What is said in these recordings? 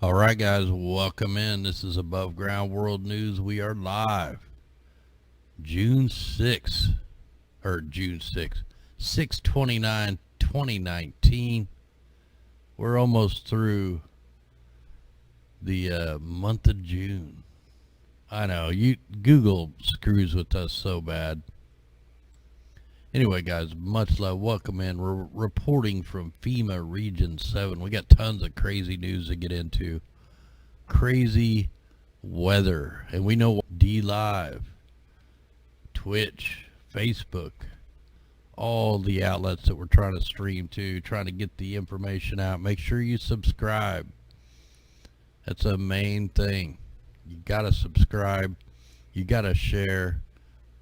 All right, guys, welcome in. This is Above Ground World News. We are live June 6th, 6/29/2019. We're almost through the month of June. I know, Google screws with us so bad. Anyway, guys, much love. Welcome in. We're reporting from FEMA Region 7. We got tons of crazy news to get into. Crazy weather. And we know DLIVE, Twitch, Facebook, all the outlets that we're trying to stream to, trying to get the information out. Make sure you subscribe. That's a main thing. You got to subscribe. You got to share.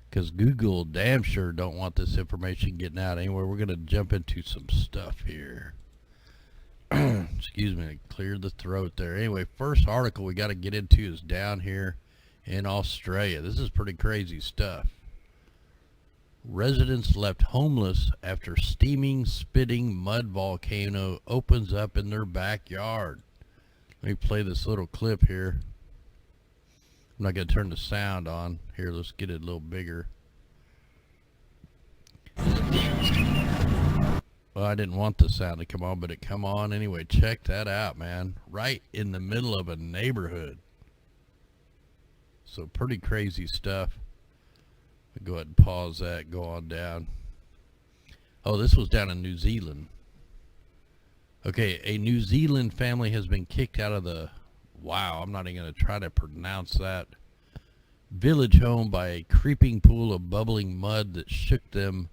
Because Google damn sure don't want this information getting out anywhere. We're going to jump into some stuff here. Excuse me, clear the throat there. Anyway, first article we got to get into is down here in Australia. This is pretty crazy stuff. Residents left homeless after steaming, spitting mud volcano opens up in their backyard. Let me play this little clip here. I'm not going to turn the sound on. Here, let's get it a little bigger. Well, I didn't want the sound to come on, but it come on anyway. Check that out, man. Right in the middle of a neighborhood. So pretty crazy stuff. I'll go ahead and pause that, go on down. Oh, this was down in New Zealand. Okay, a New Zealand family has been kicked out of the... Wow, I'm not even going to try to pronounce that. Village home by a creeping pool of bubbling mud that shook them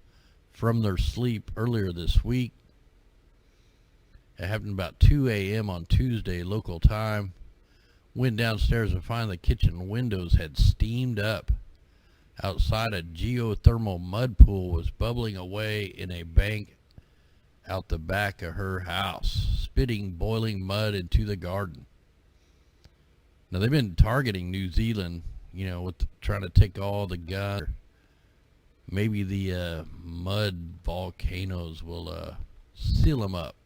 from their sleep earlier this week. It happened about 2 a.m. on Tuesday, local time. Went downstairs and found the kitchen windows had steamed up. Outside, a geothermal mud pool was bubbling away in a bank out the back of her house, spitting boiling mud into the garden. Now, they've been targeting New Zealand, you know, with trying to take all the guns. Maybe the mud volcanoes will seal them up.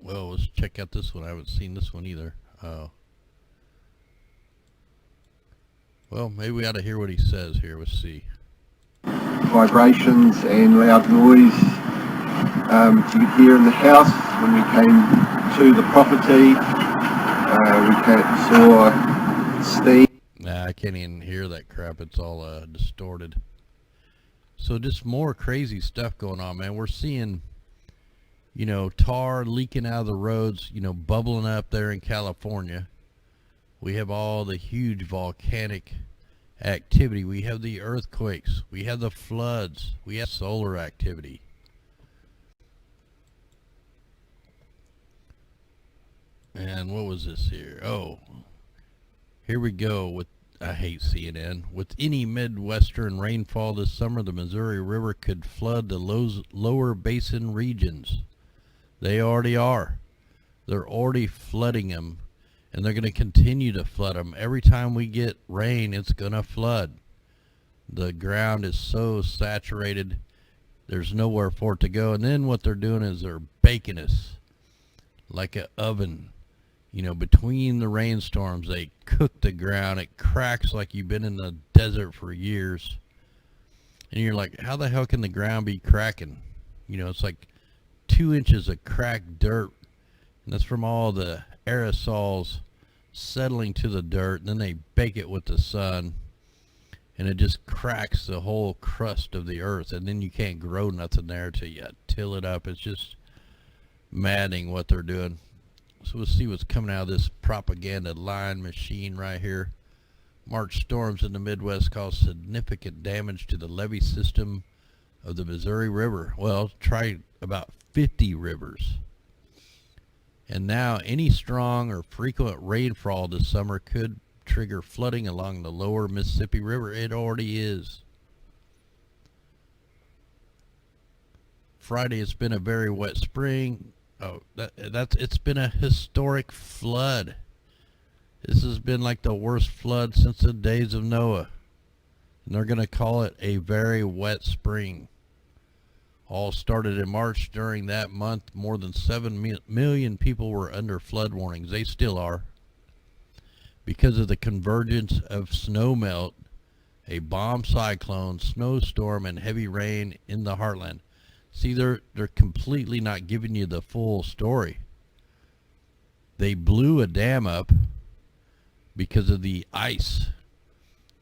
Well, let's check out this one. I haven't seen this one either. Well, maybe we ought to hear what he says here. Let's see. Vibrations and loud noise you could hear in the house when we came to the property. We saw steam. Nah, I can't even hear that crap. It's all distorted. So just more crazy stuff going on, man. We're seeing, you know, tar leaking out of the roads, you know, bubbling up there in California. We have all the huge volcanic activity. We have the earthquakes. We have the floods. We have solar activity. And what was this here? Oh, here we go with, I hate CNN. With any Midwestern rainfall this summer, the Missouri River could flood the lower basin regions. They already are. They're already flooding them, and they're going to continue to flood them. Every time we get rain, it's going to flood. The ground is so saturated, there's nowhere for it to go. And then what they're doing is they're baking us like an oven. You know, between the rainstorms, they cook the ground. It cracks like you've been in the desert for years. And you're like, how the hell can the ground be cracking? You know, it's like 2 inches of cracked dirt. And that's from all the aerosols settling to the dirt. And then they bake it with the sun. And it just cracks the whole crust of the earth. And then you can't grow nothing there till you till it up. It's just maddening what they're doing. So we'll see what's coming out of this propaganda line machine right here. March storms in the Midwest caused significant damage to the levee system of the Missouri River. Well, try about 50 rivers. And now any strong or frequent rainfall this summer could trigger flooding along the lower Mississippi River. It already is. Friday, it's been a very wet spring. Oh, it's been a historic flood. This has been like the worst flood since the days of Noah. And they're going to call it a very wet spring. all started in March. During that month, more than 7 million people were under flood warnings. They still are. Because of the convergence of snowmelt, a bomb cyclone, snowstorm, and heavy rain in the heartland. See, they're completely not giving you the full story. They blew a dam up because of the ice.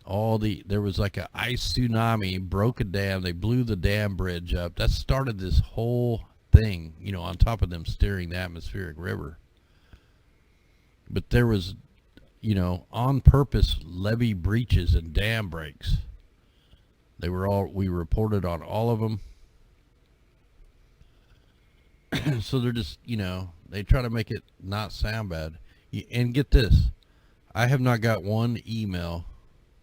There was like an ice tsunami, broke a dam, they blew the dam bridge up. That started this whole thing, you know, on top of them steering the atmospheric river. But there was, you know, on purpose levee breaches and dam breaks. We reported on all of them. So they're just, you know, they try to make it not sound bad. And get this, I have not got one email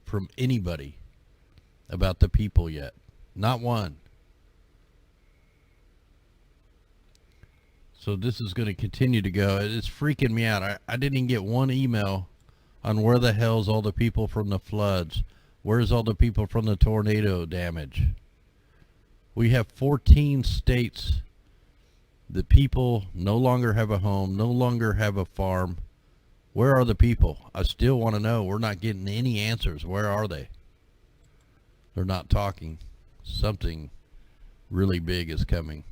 from anybody about the people yet. Not one. So this is going to continue to go. It's freaking me out. I didn't even get one email on where the hell's all the people from the floods. Where's all the people from the tornado damage? We have 14 states. The people no longer have a home, no longer have a farm. Where are the people? I still want to know. We're not getting any answers. Where are they? They're not talking. Something really big is coming.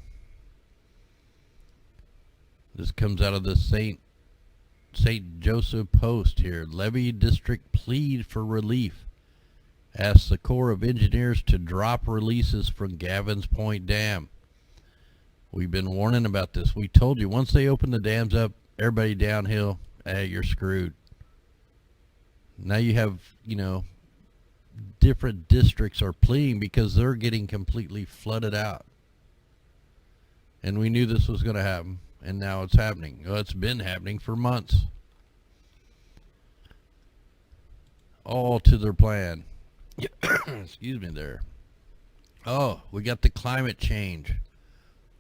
This comes out of the St. Joseph Post here. Levee District plead for relief. Asks the Corps of Engineers to drop releases from Gavin's Point Dam. We've been warning about this. We told you, once they open the dams up, everybody downhill, hey, you're screwed. Now you have, you know, different districts are pleading because they're getting completely flooded out. And we knew this was going to happen, and now it's happening. Well, it's been happening for months. All to their plan. Excuse me there. Oh, we got the climate change.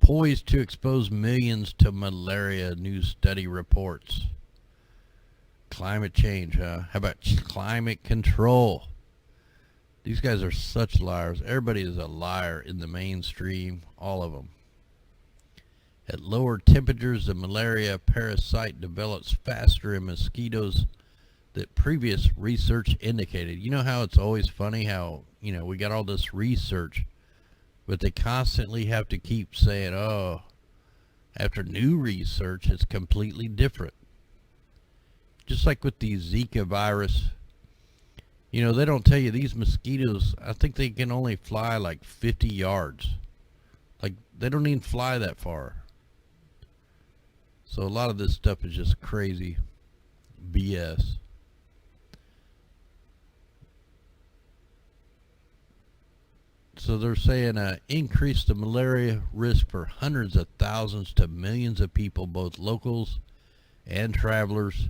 Poised to expose millions to malaria, new study reports. Climate change, huh? How about climate control? These guys are such liars. Everybody is a liar in the mainstream, all of them. At lower temperatures, the malaria parasite develops faster in mosquitoes than previous research indicated. You know how it's always funny how, you know, we got all this research, but they constantly have to keep saying, oh, after new research, it's completely different. Just like with the Zika virus, you know, they don't tell you these mosquitoes, I think they can only fly like 50 yards. Like, they don't even fly that far. So a lot of this stuff is just crazy BS. So they're saying increase the malaria risk for hundreds of thousands to millions of people, both locals and travelers,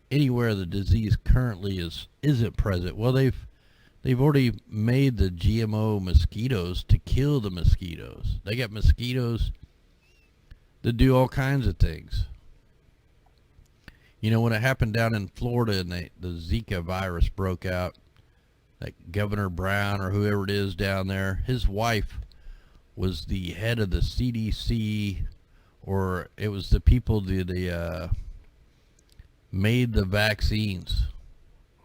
anywhere the disease currently isn't present. Well, they've already made the GMO mosquitoes to kill the mosquitoes. They got mosquitoes that do all kinds of things. You know, when it happened down in Florida and the Zika virus broke out, like Governor Brown or whoever it is down there, his wife was the head of the CDC, or it was the people that made the vaccines.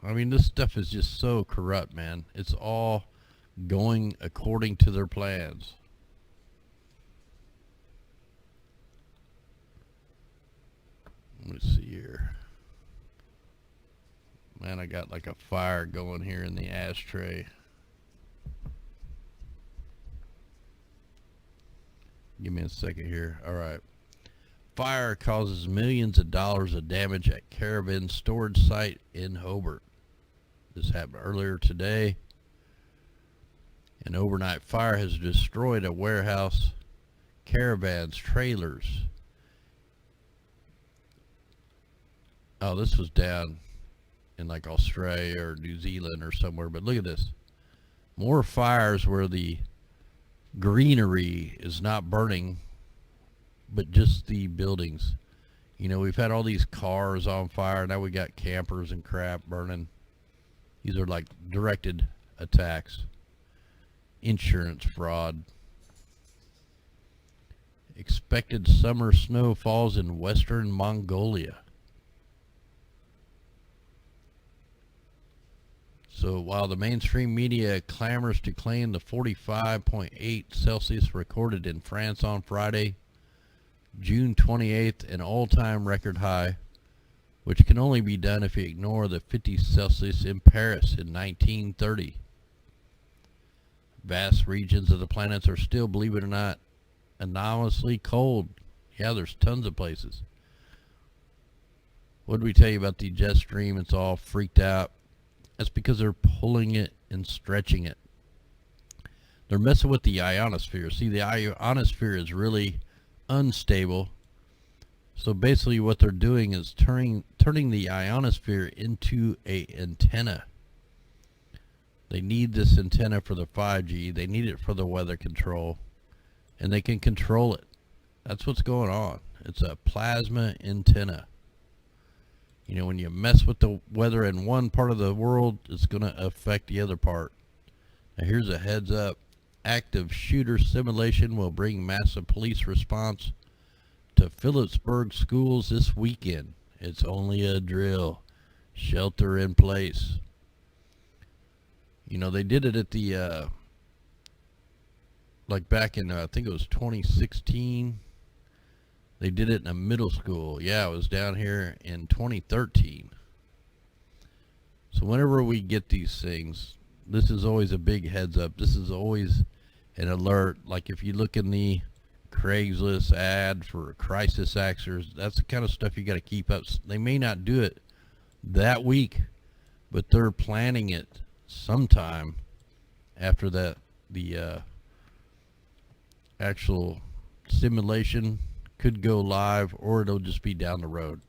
I mean, this stuff is just so corrupt, man. It's all going according to their plans. Let me see here. Man, I got like a fire going here in the ashtray. Give me a second here. All right. Fire causes millions of dollars of damage at caravan storage site in Hobart. This happened earlier today. An overnight fire has destroyed a warehouse, caravans, trailers. Oh, this was down in like Australia or New Zealand or somewhere, but look at this. More fires where the greenery is not burning, but just the buildings. You know, we've had all these cars on fire. Now we got campers and crap burning. These are like directed attacks. Insurance fraud. Expected summer snow falls in western Mongolia. So while the mainstream media clamors to claim the 45.8 Celsius recorded in France on Friday, June 28th, an all-time record high, which can only be done if you ignore the 50 Celsius in Paris in 1930. Vast regions of the planet are still, believe it or not, anomalously cold. Yeah, there's tons of places. What did we tell you about the jet stream? It's all freaked out. That's because they're pulling it and stretching it. They're messing with the ionosphere. See, the ionosphere is really unstable. So basically what they're doing is turning the ionosphere into an antenna. They need this antenna for the 5G. They need it for the weather control. And they can control it. That's what's going on. It's a plasma antenna. You know, when you mess with the weather in one part of the world, it's going to affect the other part. Now here's a heads up. Active shooter simulation will bring massive police response to Phillipsburg schools this weekend. It's only a drill. Shelter in place. You know, they did it at the, like back in, I think it was 2016. They did it in a middle school. Yeah, it was down here in 2013. So whenever we get these things, this is always a big heads up. This is always an alert. Like if you look in the Craigslist ad for crisis actors, that's the kind of stuff you got to keep up. They may not do it that week, but they're planning it sometime after that, the actual simulation could go live, or it'll just be down the road.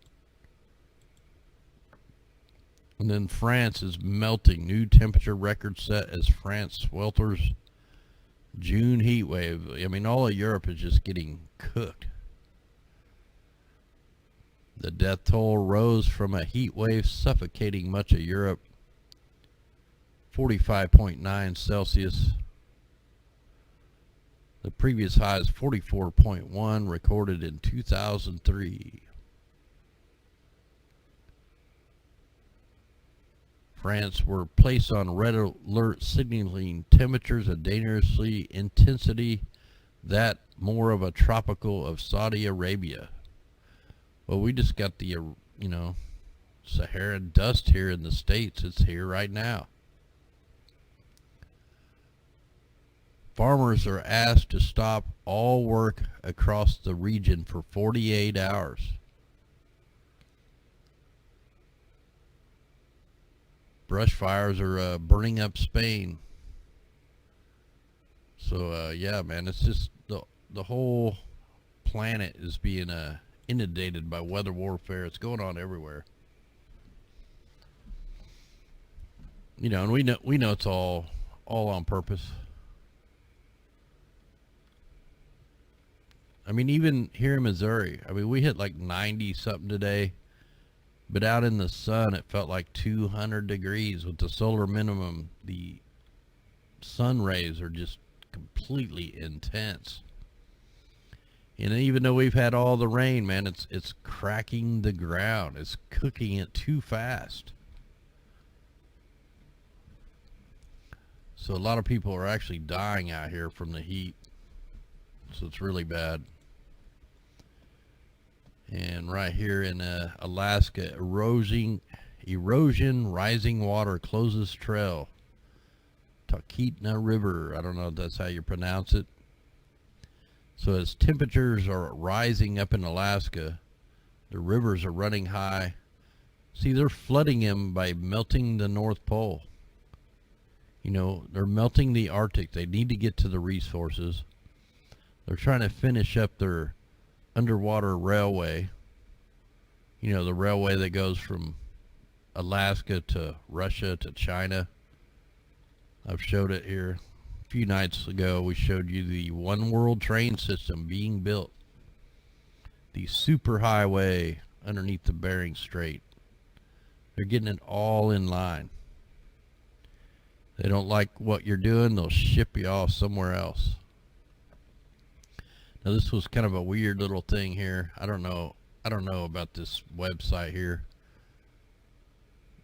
And then France is melting. New temperature record set as France swelters June heat wave. I mean, all of Europe is just getting cooked. The death toll rose from a heat wave suffocating much of Europe. 45.9 Celsius. The previous high is 44.1, recorded in 2003. France were placed on red alert, signaling temperatures of dangerously intensity, that more of a tropical of Saudi Arabia. Well, we just got the, you know, Saharan dust here in the States. It's here right now. Farmers are asked to stop all work across the region for 48 hours. Brush fires are burning up Spain. So yeah, man, it's just the whole planet is being inundated by weather warfare. It's going on everywhere. You know, and we know it's all on purpose. I mean, even here in Missouri, I mean, we hit like 90 something today, but out in the sun, it felt like 200 degrees with the solar minimum. The sun rays are just completely intense. And even though we've had all the rain, man, it's cracking the ground. It's cooking it too fast. So a lot of people are actually dying out here from the heat. So it's really bad. And right here in Alaska, erosion, rising water closes trail. Talkeetna River, I don't know if that's how you pronounce it. So as temperatures are rising up in Alaska, the rivers are running high. See, they're flooding them by melting the North Pole. You know, they're melting the Arctic. They need to get to the resources. They're trying to finish up their underwater railway. You know, the railway that goes from Alaska to Russia to China. I've showed it here. A few nights ago, we showed you the One World train system being built. The superhighway underneath the Bering Strait. They're getting it all in line. They don't like what you're doing, they'll ship you off somewhere else. Now this was kind of a weird little thing here. I don't know about this website here,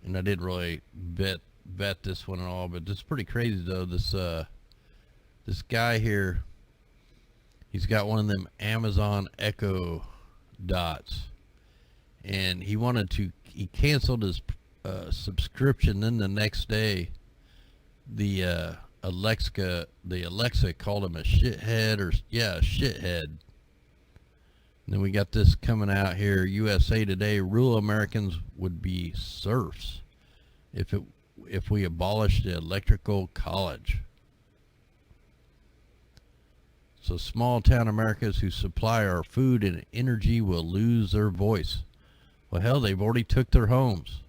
and I didn't really vet this one at all, but it's pretty crazy though. This guy here, he's got one of them Amazon Echo dots, and he canceled his subscription. Then the next day, the Alexa called him a shithead, a shithead. And then we got this coming out here, USA Today: rural Americans would be serfs if we abolished the electrical college. So small town Americans who supply our food and energy will lose their voice. Well, hell, they've already took their homes,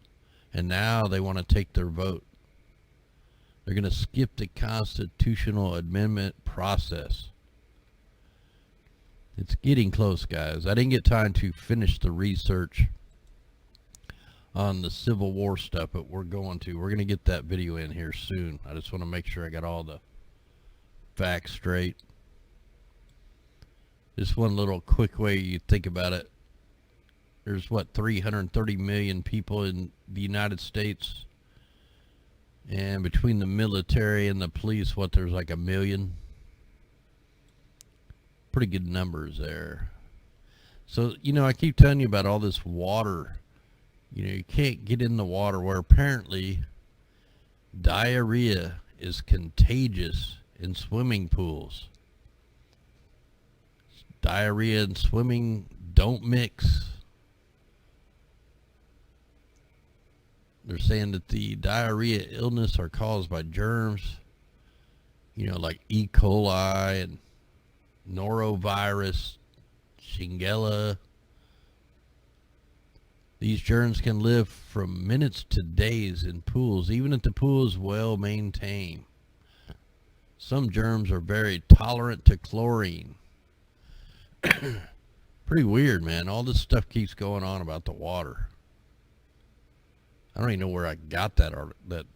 and now they want to take their vote. They're going to skip the constitutional amendment process. It's getting close, guys. I didn't get time to finish the research on the Civil War stuff, but we're going to get that video in here soon. I just want to make sure I got all the facts straight. Just one little quick way you think about it. There's 330 million people in the United States, and between the military and the police, there's like 1 million. Pretty good numbers there. So, I keep telling you about all this water. You can't get in the water, where apparently diarrhea is contagious in swimming pools. Diarrhea and swimming don't mix. They're saying that the diarrhea illness are caused by germs, like E. coli and norovirus, Shigella. These germs can live from minutes to days in pools, even if the pool is well maintained. Some germs are very tolerant to chlorine. Pretty weird, man. All this stuff keeps going on about the water. I don't even know where I got that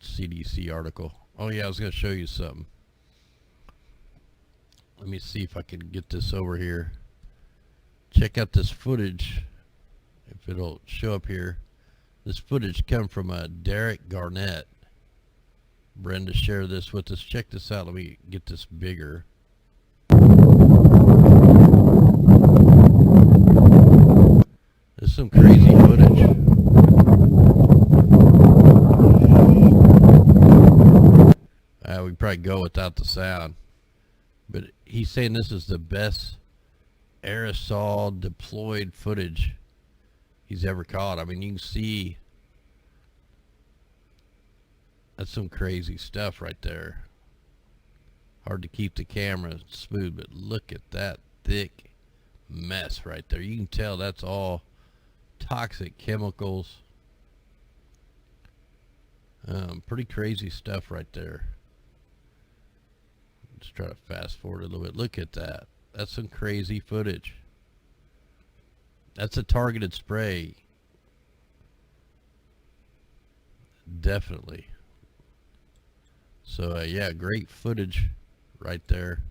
CDC article. Oh yeah, I was going to show you something. Let me see if I can get this over here. Check out this footage, if it'll show up here. This footage come from Derek Garnett. Brenda shared this with us. Check this out. Let me get this bigger. There's some crazy footage. We probably go without the sound, but he's saying this is the best aerosol deployed footage he's ever caught. I mean, you can see that's some crazy stuff right there. Hard to keep the camera smooth, but look at that thick mess right there. You can tell that's all toxic chemicals. Pretty crazy stuff right there. Let's try to fast forward a little bit. Look at that. That's some crazy footage. That's a targeted spray. Definitely. So yeah, great footage right there.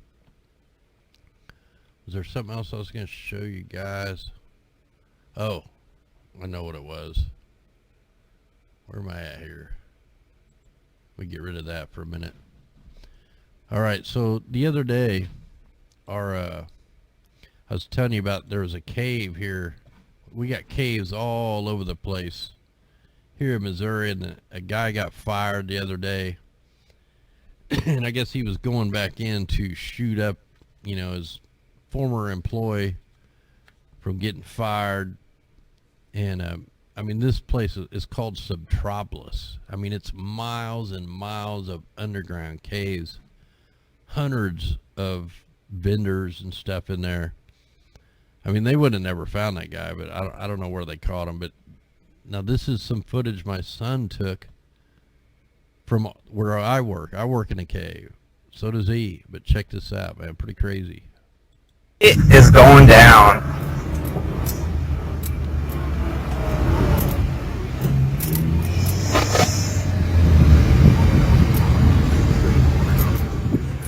Was there something else I was going to show you guys? Oh, I know what it was. Where am I at here? We get rid of that for a minute. All right, so the other day, I was telling you about, there was a cave here. We got caves all over the place here in Missouri, and a guy got fired the other day. And I guess he was going back in to shoot up, his former employee from getting fired. And I mean, this place is called Subtropolis. I mean, it's miles and miles of underground caves, hundreds of vendors and stuff in there. I mean, they would have never found that guy, but I don't know where they caught him. But now this is some footage my son took from where I work. I work in a cave. So does he. But check this out, man. Pretty crazy. It is going down.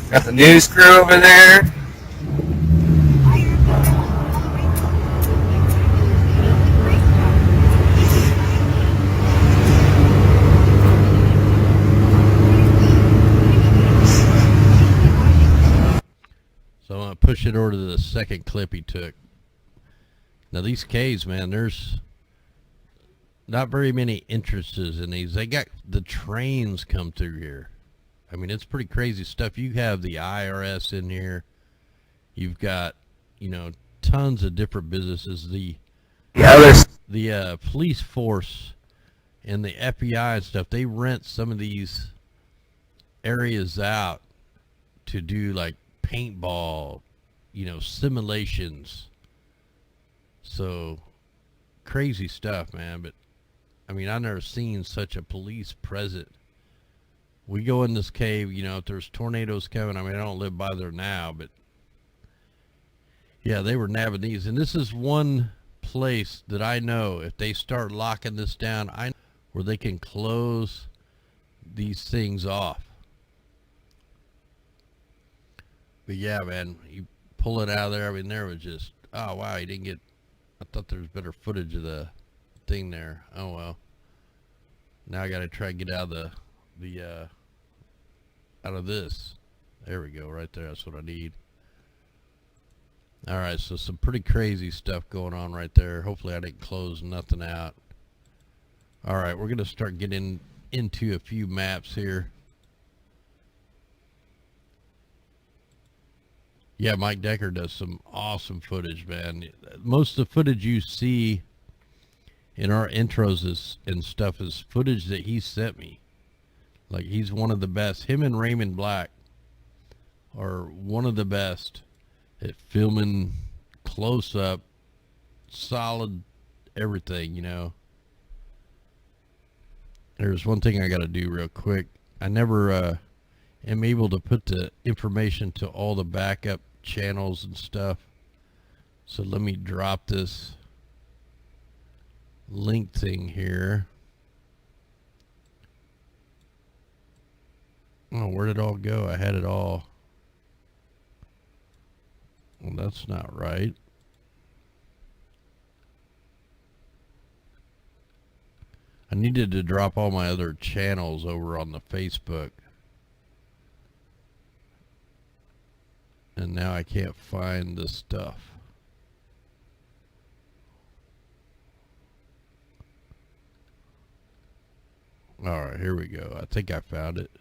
Got the news crew over there. So I'm going to push it over to the second clip he took. Now these caves, man, there's not very many entrances in these. They got the trains come through here. I mean, it's pretty crazy stuff. You have the IRS in here. You've got, you know, tons of different businesses. The police force and the FBI and stuff, they rent some of these areas out to do like paintball, you know, simulations. So crazy stuff, man. But I mean, I've never seen such a police presence. We go in this cave, you know, if there's tornadoes coming, I mean, I don't live by there now, but yeah, they were nabbing these. And this is one place that I know if they start locking this down, I know where they can close these things off. But yeah, man, you pull it out of there. I mean, there was just, oh wow, you didn't get, I thought there was better footage of the thing there. Oh well. Now I got to try to get out of out of this. There we go, right there. That's what I need. All right, so some pretty crazy stuff going on right there. Hopefully I didn't close nothing out. All right, we're gonna start getting into a few maps here. Yeah, Mike Decker does some awesome footage, man. Most of the footage you see in our intros and stuff is footage that he sent me. Like, he's one of the best. Him and Raymond Black are one of the best at filming close up, solid everything, you know. There's one thing I got to do real quick. I never am able to put the information to all the backup channels and stuff. So let me drop this link thing here. Oh, where did it all go? I had it all. Well, that's not right. I needed to drop all my other channels over on the Facebook. And now I can't find the stuff. Alright, here we go. I think I found it.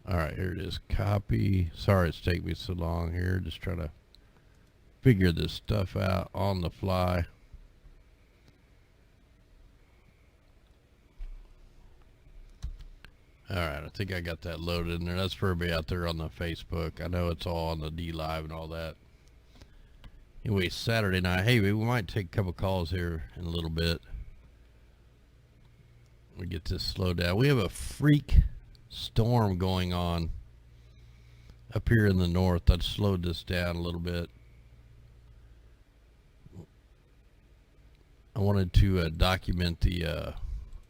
Alright, here it is. Copy. Sorry it's taking me so long here. Just trying to figure this stuff out on the fly. Alright, I think I got that loaded in there. That's for everybody out there on the Facebook. I know it's all on the DLIVE and all that. Anyway, Saturday night. Hey, we might take a couple calls here in a little bit. We get this slowed down. We have a freak storm going on up here in the north. I've slowed this down a little bit. I wanted to document the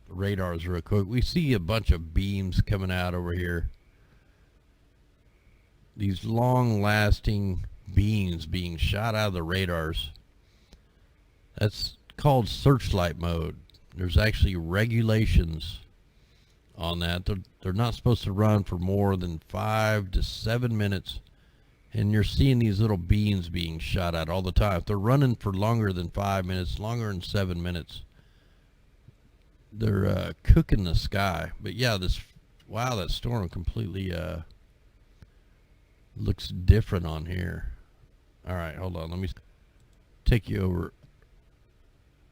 radars real quick. We see a bunch of beams coming out over here. These long-lasting beams being shot out of the radars. That's called searchlight mode. There's actually regulations on that. They're not supposed to run for more than 5 to 7 minutes, and you're seeing these little beams being shot at all the time. If they're running for longer than 5 minutes, longer than 7 minutes, they're cooking the sky. But yeah, wow, that storm completely looks different on here. All right, hold on, let me take you over.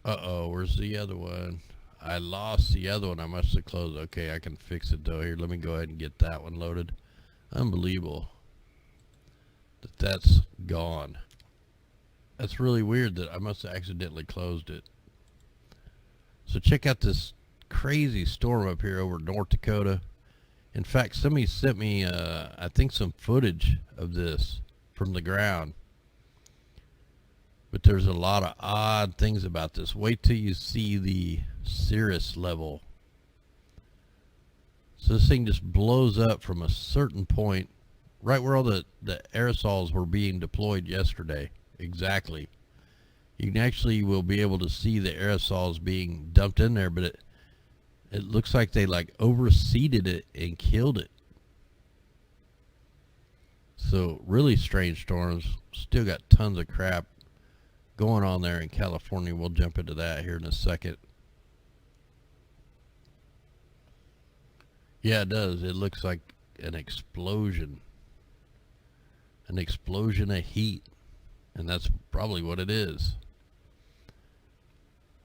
Uh-oh, where's the other one? I lost the other one. I must have closed. Okay, I can fix it though. Here, let me go ahead and get that one loaded. Unbelievable that that's gone. That's really weird that I must have accidentally closed it. So check out this crazy storm up here over North Dakota. In fact, somebody sent me, I think, some footage of this from the ground. But there's a lot of odd things about this. Wait till you see the Cirrus level. So this thing just blows up from a certain point, right where all the aerosols were being deployed yesterday. Exactly. You can actually will be able to see the aerosols being dumped in there, but It looks like they like overseeded it and killed it. So really strange storms. Still got tons of crap going on there in California. We'll jump into that here in a second. Yeah, it does. It looks like an explosion. An explosion of heat. And that's probably what it is.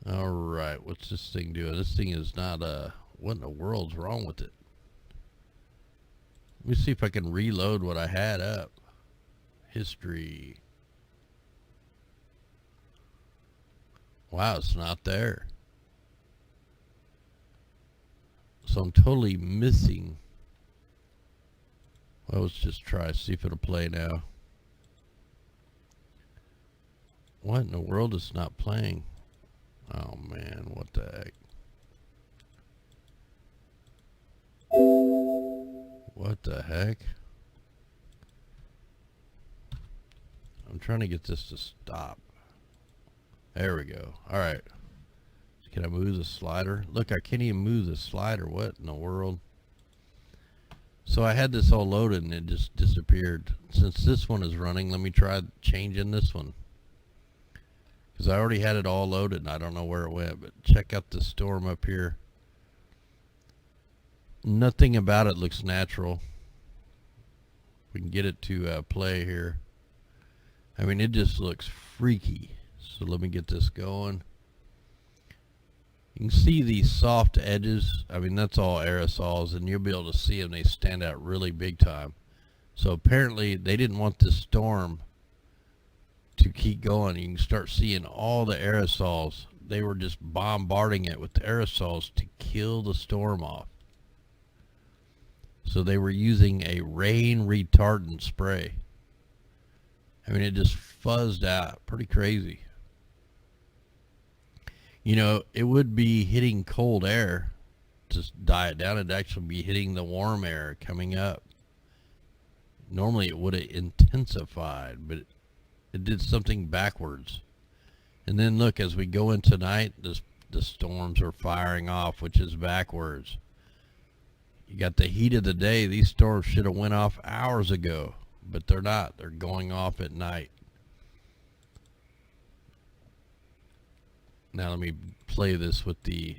Alright, what's this thing doing? This thing is not, what in the world's wrong with it? Let me see if I can reload what I had up. History. Wow, it's not there. So I'm totally missing. Well, let's just try, see if it'll play now. What in the world is not playing? Oh man, what the heck? What the heck? I'm trying to get this to stop. There we go. Alright. Can I move the slider? Look, I can't even move the slider. What in the world? So I had this all loaded and it just disappeared. Since this one is running, let me try changing this one. Because I already had it all loaded and I don't know where it went. But check out the storm up here. Nothing about it looks natural. We can get it to play here. I mean, it just looks freaky. So let me get this going. You can see these soft edges. I mean, that's all aerosols, and you'll be able to see them. They stand out really big time. So apparently they didn't want this storm to keep going. You can start seeing all the aerosols. They were just bombarding it with the aerosols to kill the storm off. So they were using a rain retardant spray. I mean, it just fuzzed out. Pretty crazy. You know, it would be hitting cold air to die it down. It'd actually be hitting the warm air coming up. Normally it would have intensified, but it did something backwards. And then look, as we go in tonight, the storms are firing off, which is backwards. You got the heat of the day. These storms should have went off hours ago, but they're not. They're going off at night. Now let me play this with the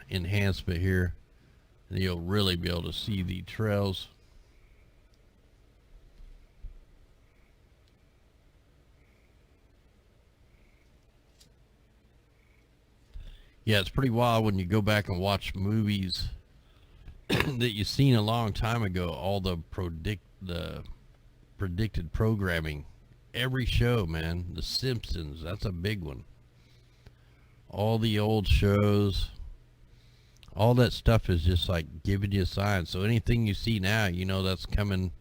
enhancement here, and you'll really be able to see the trails. Yeah, it's pretty wild when you go back and watch movies that you've seen a long time ago. All the predicted programming. Every show, man. The Simpsons, that's a big one. All the old shows, all that stuff is just like giving you signs. So anything you see now, you know that's coming,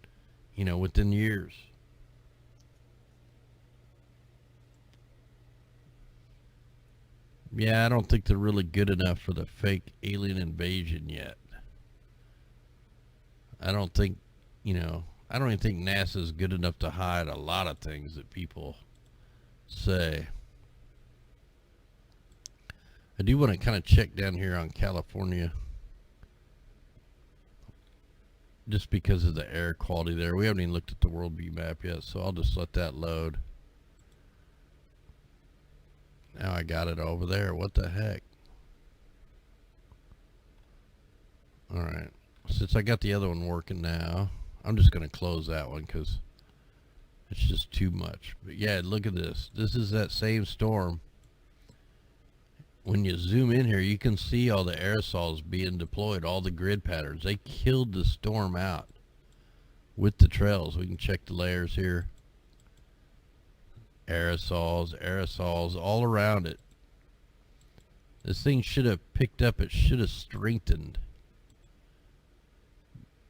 you know, within years. Yeah, I don't think they're really good enough for the fake alien invasion yet. I don't think, you know, I don't even think NASA is good enough to hide a lot of things that people say. I do want to kind of check down here on California, just because of the air quality there. We haven't even looked at the world view map yet, so I'll just let that load. Now I got it over there. What the heck? Alright. Since I got the other one working now, I'm just going to close that one because it's just too much. But yeah, look at this. This is that same storm. When you zoom in here, you can see all the aerosols being deployed, all the grid patterns. They killed the storm out with the trails. We can check the layers here. Aerosols, aerosols all around it. This thing should have picked up, it should have strengthened.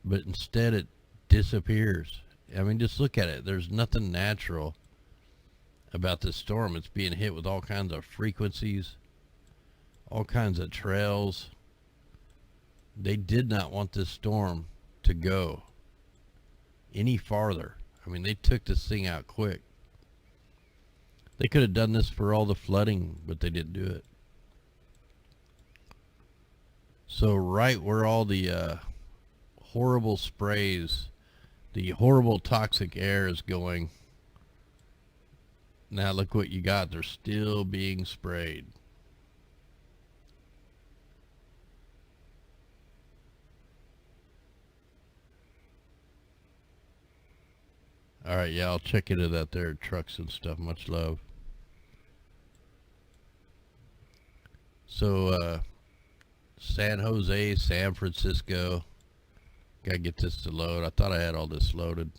But instead it disappears. I mean, just look at it. There's nothing natural about this storm. It's being hit with all kinds of frequencies, all kinds of trails. They did not want this storm to go any farther. I mean, they took this thing out quick. They could have done this for all the flooding, but they didn't do it. So right where all the horrible sprays, the horrible toxic air is going, now look what you got. They're still being sprayed. Alright, yeah, I'll check into that there, trucks and stuff. Much love. So, San Jose, San Francisco. Gotta get this to load. I thought I had all this loaded.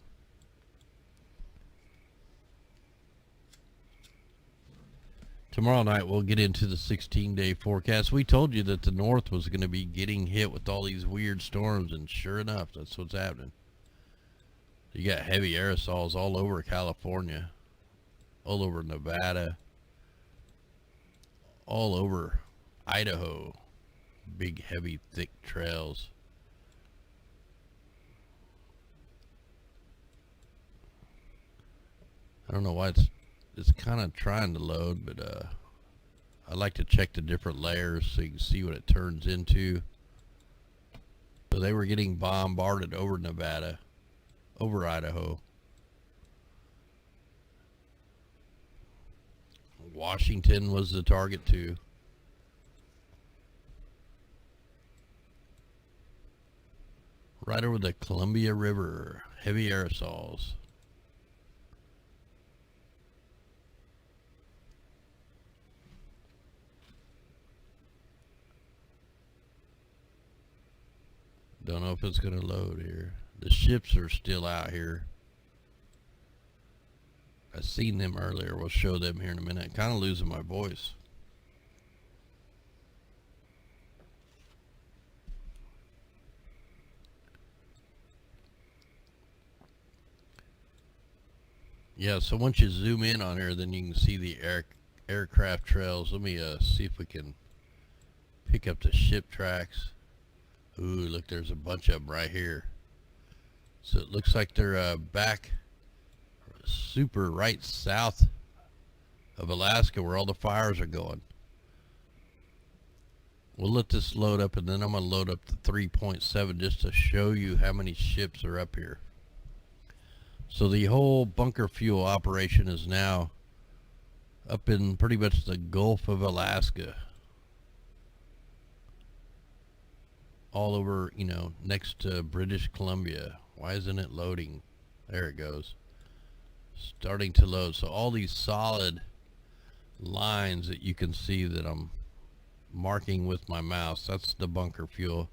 Tomorrow night we'll get into the 16-day forecast. We told you that the north was going to be getting hit with all these weird storms, and sure enough, that's what's happening. You got heavy aerosols all over California, all over Nevada, all over Idaho. Big, heavy, thick trails. I don't know why it's kind of trying to load, but I like to check the different layers so you can see what it turns into. So they were getting bombarded over Nevada, over Idaho. Washington was the target too. Right over the Columbia River, heavy aerosols. Don't know if it's going to load here. The ships are still out here. I seen them earlier. We'll show them here in a minute. Kind of losing my voice. Yeah, so once you zoom in on here, then you can see the aircraft trails. Let me see if we can pick up the ship tracks. Ooh, look, there's a bunch of them right here. So it looks like they're back super right south of Alaska where all the fires are going. We'll let this load up, and then I'm going to load up the 3.7 just to show you how many ships are up here. So the whole bunker fuel operation is now up in pretty much the Gulf of Alaska. All over, you know, next to British Columbia. Why isn't it loading? There it goes. Starting to load. So all these solid lines that you can see that I'm marking with my mouse, that's the bunker fuel.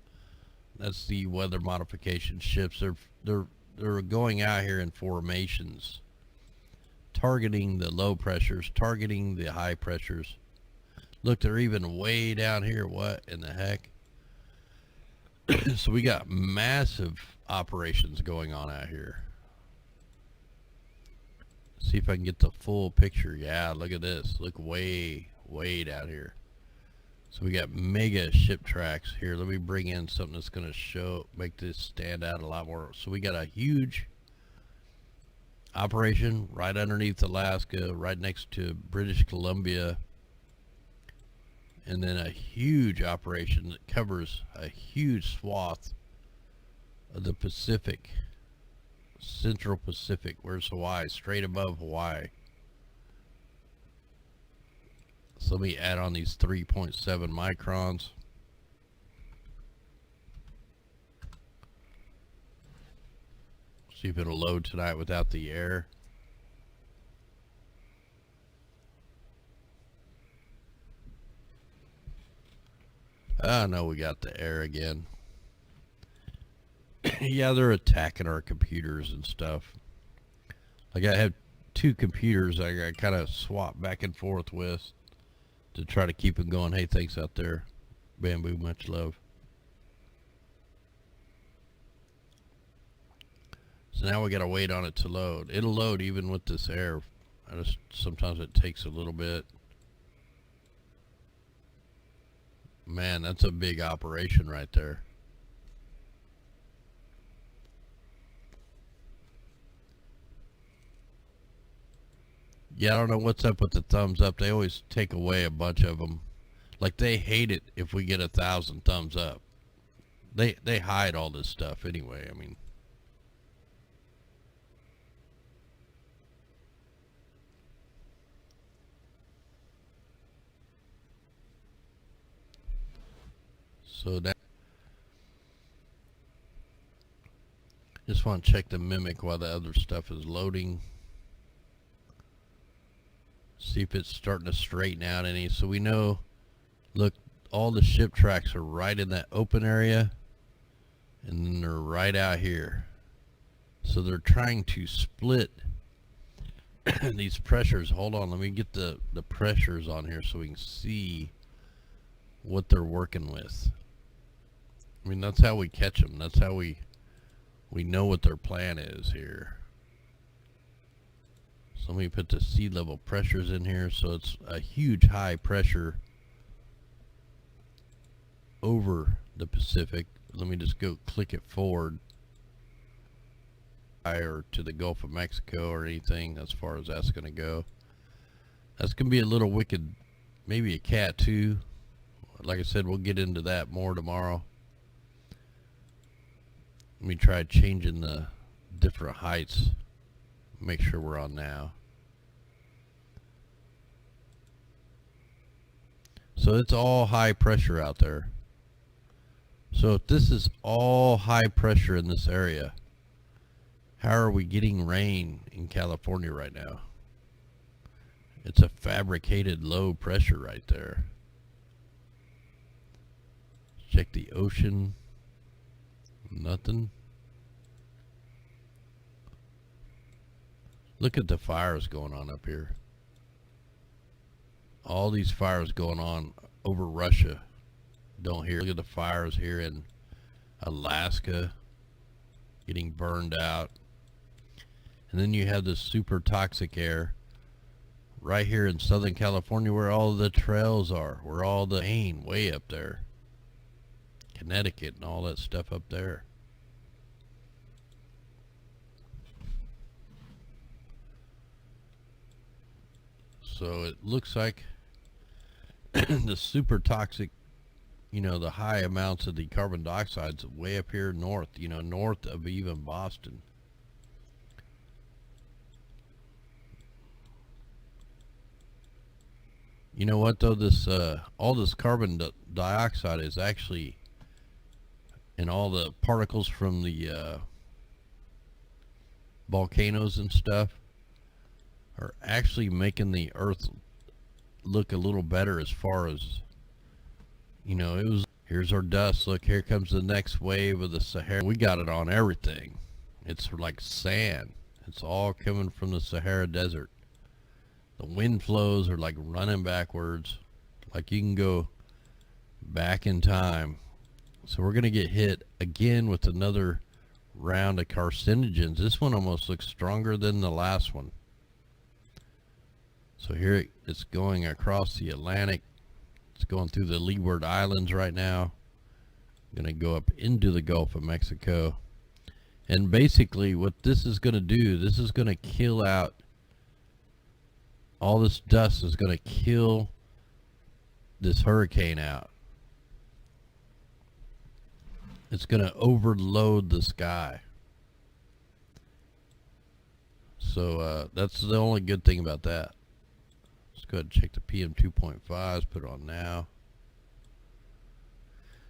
That's the weather modification ships. They're going out here in formations, targeting the low pressures, targeting the high pressures. Look, they're even way down here. What in the heck? So we got massive operations going on out here. See if I can get the full picture. Yeah, look at this. Look way down here. So we got mega ship tracks here. Let me bring in something that's going to make this stand out a lot more. So we got a huge operation right underneath Alaska, right next to British Columbia. And then a huge operation that covers a huge swath of the Pacific, Central Pacific. Where's Hawaii? Straight above Hawaii. So let me add on these 3.7 microns. See if it'll load tonight without the air. Oh no, we got the air again. Yeah, they're attacking our computers and stuff. Like I have two computers I kind of swap back and forth with to try to keep them going. Hey, thanks out there, Bamboo, much love. So now we gotta wait on it to load. It'll load even with this air. Sometimes it takes a little bit. Man, that's a big operation right there. Yeah, I don't know what's up with the thumbs up. They always take away a bunch of them. Like, they hate it if we get 1,000 thumbs up. They hide all this stuff anyway. I mean, so that, just want to check the mimic while the other stuff is loading. See if it's starting to straighten out any. So we know, look, all the ship tracks are right in that open area, and then they're right out here. So they're trying to split these pressures. Hold on, let me get the pressures on here so we can see what they're working with. I mean, that's how we catch them. That's how we know what their plan is here. So let me put the sea level pressures in here. So it's a huge high pressure over the Pacific. Let me just go click it forward, or to the Gulf of Mexico or anything, as far as that's going to go. That's going to be a little wicked, maybe a Cat 2. Like I said, we'll get into that more tomorrow. Let me try changing the different heights. Make sure we're on now. So it's all high pressure out there. So if this is all high pressure in this area, how are we getting rain in California right now? It's a fabricated low pressure right there. Check the ocean. Nothing. Look at the fires going on up here. All these fires going on over Russia. Don't hear. Look at the fires here in Alaska getting burned out. And then you have this super toxic air right here in Southern California, where all the trails are, where all the rain way up there. Connecticut and all that stuff up there. So it looks like the super toxic, you know, the high amounts of the carbon dioxide's way up here north, you know, north of even Boston. You know what though, this all this carbon dioxide is actually, and all the particles from the volcanoes and stuff, are actually making the earth look a little better, as far as, you know, it was, here's our dust. Look, here comes the next wave of the Sahara. We got it on everything. It's like sand. It's all coming from the Sahara Desert. The wind flows are like running backwards, like you can go back in time. So we're going to get hit again with another round of carcinogens. This one almost looks stronger than the last one. So here it's going across the Atlantic. It's going through the Leeward Islands right now. Going to go up into the Gulf of Mexico. And basically what this is going to do, this is going to kill out, all this dust is going to kill this hurricane out. It's going to overload the sky. So that's the only good thing about that. Let's go ahead and check the PM 2.5s, put it on now.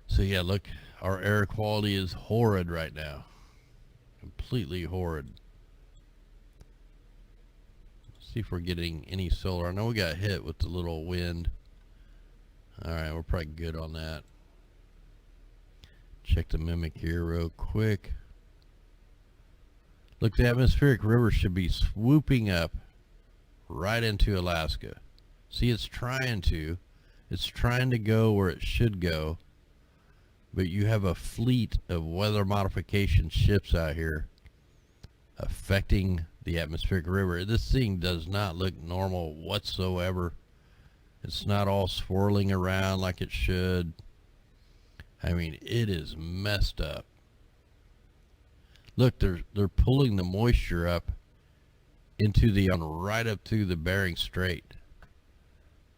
So yeah, look, our air quality is horrid right now. Completely horrid. Let's see if we're getting any solar. I know we got hit with the little wind. Alright, we're probably good on that. Check the mimic here real quick. Look, the atmospheric river should be swooping up right into Alaska. See, it's trying to go where it should go, but you have a fleet of weather modification ships out here affecting the atmospheric river. This thing does not look normal whatsoever. It's not all swirling around like it should. I mean, it is messed up. Look, they're pulling the moisture up into the right up to the Bering Strait,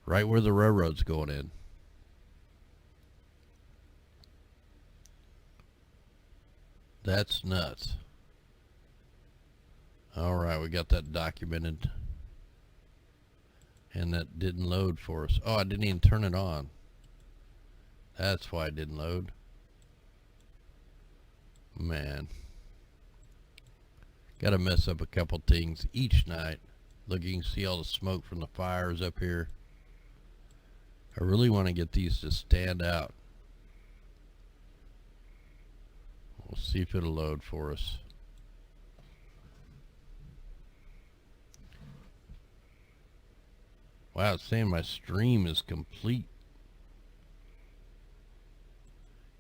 right where the railroad's going in. That's nuts. All right, we got that documented. And that didn't load for us. Oh, I didn't even turn it on. That's why it didn't load. Man. Gotta mess up a couple things each night. Look, you can see all the smoke from the fires up here. I really want to get these to stand out. We'll see if it'll load for us. Wow, it's saying my stream is complete.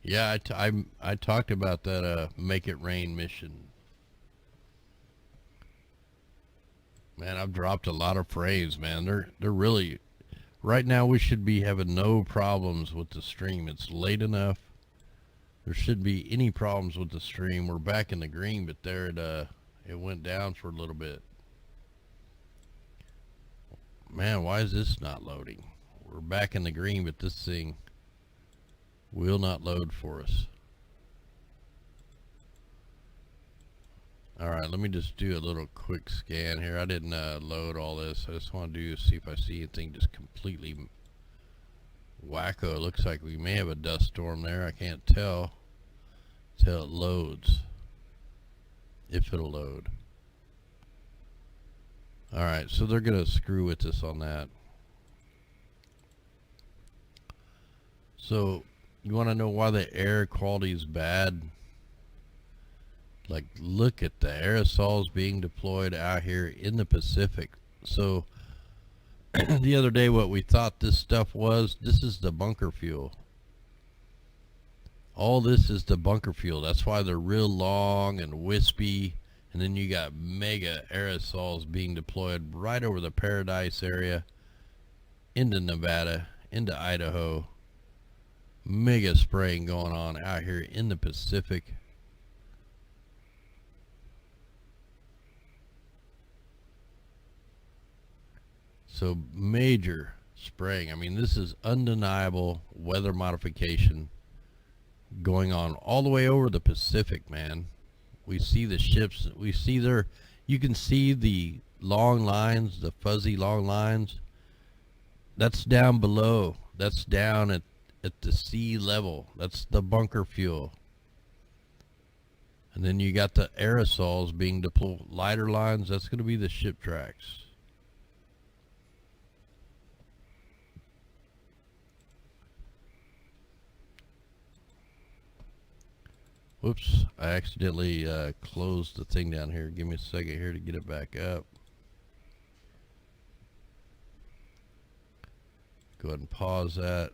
Yeah, I talked about that Make It Rain mission. Man, I've dropped a lot of frames, man. They're really, right now we should be having no problems with the stream. It's late enough. There shouldn't be any problems with the stream. We're back in the green, but there it went down for a little bit. Man, why is this not loading? We're back in the green, but this thing will not load for us. Alright, let me just do a little quick scan here. I didn't load all this. I just want to see if I see anything just completely wacko. It looks like we may have a dust storm there. I can't tell until it loads. If it'll load. Alright, so they're going to screw with us on that. So, you want to know why the air quality is bad? Like, look at the aerosols being deployed out here in the Pacific. So, the other day what we thought this stuff was, this is the bunker fuel. All this is the bunker fuel. That's why they're real long and wispy. And then you got mega aerosols being deployed right over the Paradise area into Nevada, into Idaho. Mega spraying going on out here in the Pacific. So major spraying. I mean, this is undeniable weather modification going on all the way over the Pacific, man. We see the ships, we see you can see the long lines, the fuzzy long lines. That's down below. That's down at the sea level. That's the bunker fuel. And then you got the aerosols being deployed, lighter lines. That's going to be the ship tracks. Whoops, I accidentally closed the thing down here. Give me a second here to get it back up. Go ahead and pause that.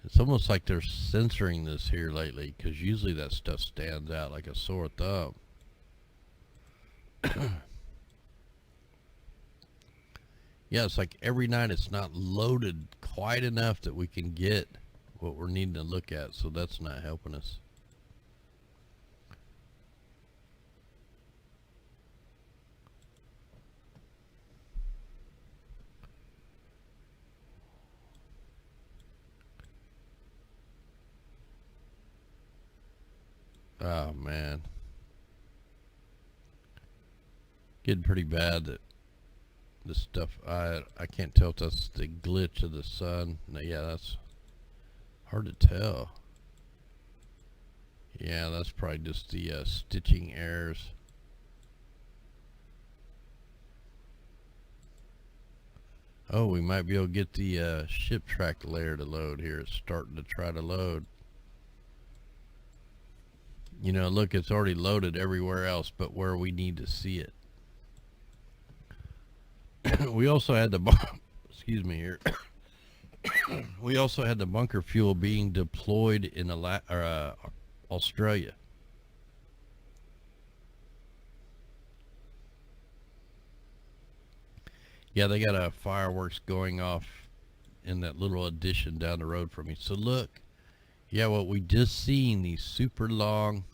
It's almost like they're censoring this here lately, because usually that stuff stands out like a sore thumb. Yeah, it's like every night it's not loaded quite enough that we can get what we're needing to look at, so that's not helping us. Oh man, getting pretty bad that this stuff, I can't tell if that's the glitch of the sun. No, yeah, that's hard to tell. Yeah, that's probably just the stitching errors. Oh, we might be able to get the ship track layer to load here. It's starting to try to load. You know, look, it's already loaded everywhere else but where we need to see it. We also had the excuse me here. We also had the bunker fuel being deployed in Australia. Yeah, they got fireworks going off in that little addition down the road from me. So look, yeah, what we just seen, these super long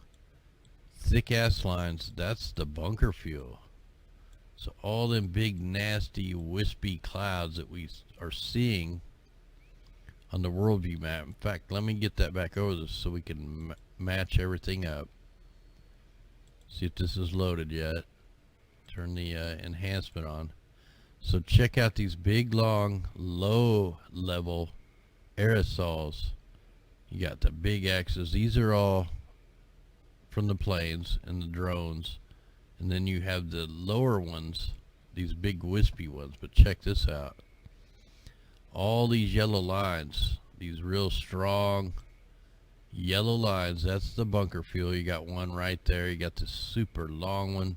thick ass lines, that's the bunker fuel. So all them big nasty wispy clouds that we are seeing on the worldview map. In fact, let me get that back over this so we can match everything up. See if this is loaded yet. Turn the enhancement on. So check out these big long low level aerosols. You got the big X's. These are all from the planes and the drones. And then you have the lower ones, these big wispy ones. But check this out. All these yellow lines, these real strong yellow lines, that's the bunker fuel. You got one right there. You got this super long one.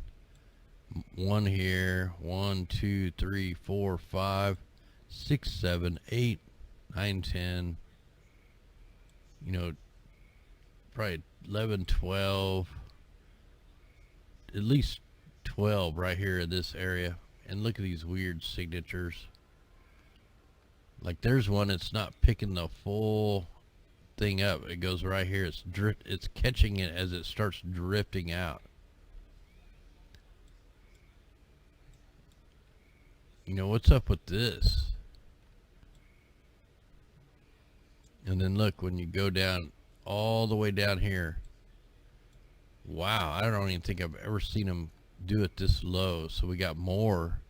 One here. 1, 2, 3, 4, 5, 6, 7, 8, 9, 10. You know, probably 11, 12. At least 12 right here in this area. And look at these weird signatures. Like there's one that's not picking the full thing up. It goes right here. It's catching it as it starts drifting out. You know, what's up with this? And then look, when you go down all the way down here, wow, I don't even think I've ever seen them do it this low. So we got more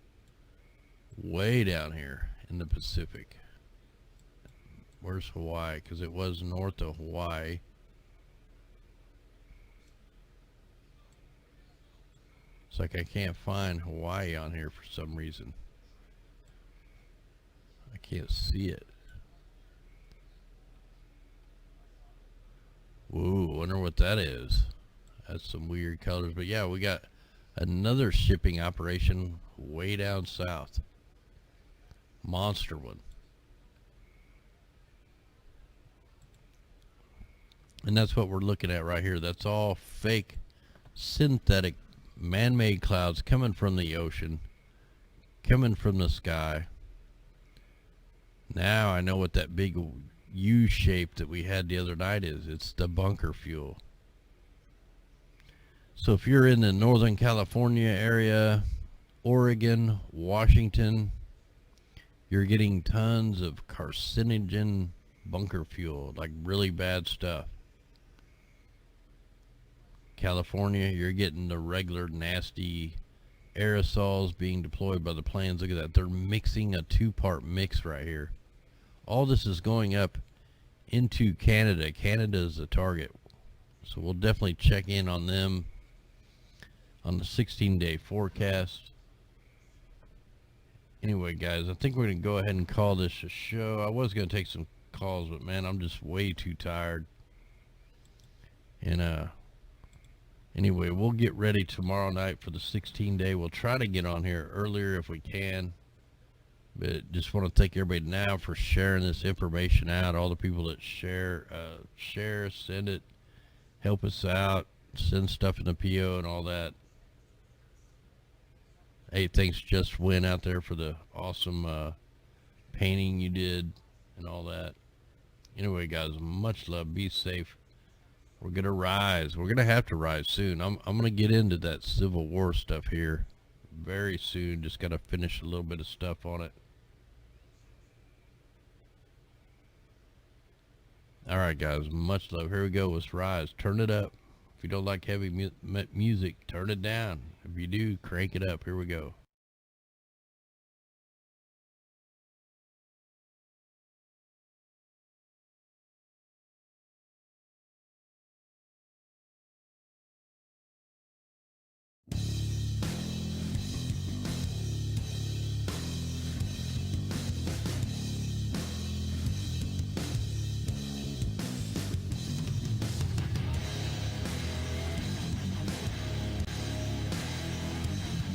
way down here in the Pacific. Where's Hawaii? Because it was north of Hawaii. It's like I can't find Hawaii on here for some reason. I can't see it. Whoa, wonder what that is. That's some weird colors. But yeah, we got another shipping operation way down south. Monster one. And that's what we're looking at right here. That's all fake, synthetic, man-made clouds coming from the ocean, coming from the sky. Now I know what that big U shape that we had the other night is. It's the bunker fuel. So if you're in the Northern California area, Oregon, Washington, you're getting tons of carcinogen bunker fuel, like really bad stuff. California, you're getting the regular nasty aerosols being deployed by the planes. Look at that. They're mixing a two-part mix right here. All this is going up into Canada. Canada is the target. So we'll definitely check in on them on the 16-day forecast. Anyway, guys, I think we're going to go ahead and call this a show. I was going to take some calls, but man, I'm just way too tired. And anyway, we'll get ready tomorrow night for the 16-day. We'll try to get on here earlier if we can. But just want to thank everybody now for sharing this information out. All the people that share, send it, help us out, send stuff in the PO and all that. Hey, thanks Just Win out there for the awesome painting you did and all that. Anyway, guys, much love. Be safe. We're going to rise. We're going to have to rise soon. I'm going to get into that Civil War stuff here very soon. Just got to finish a little bit of stuff on it. All right, guys, much love. Here we go. Let's rise. Turn it up. If you don't like heavy music, turn it down. If you do, crank it up. Here we go.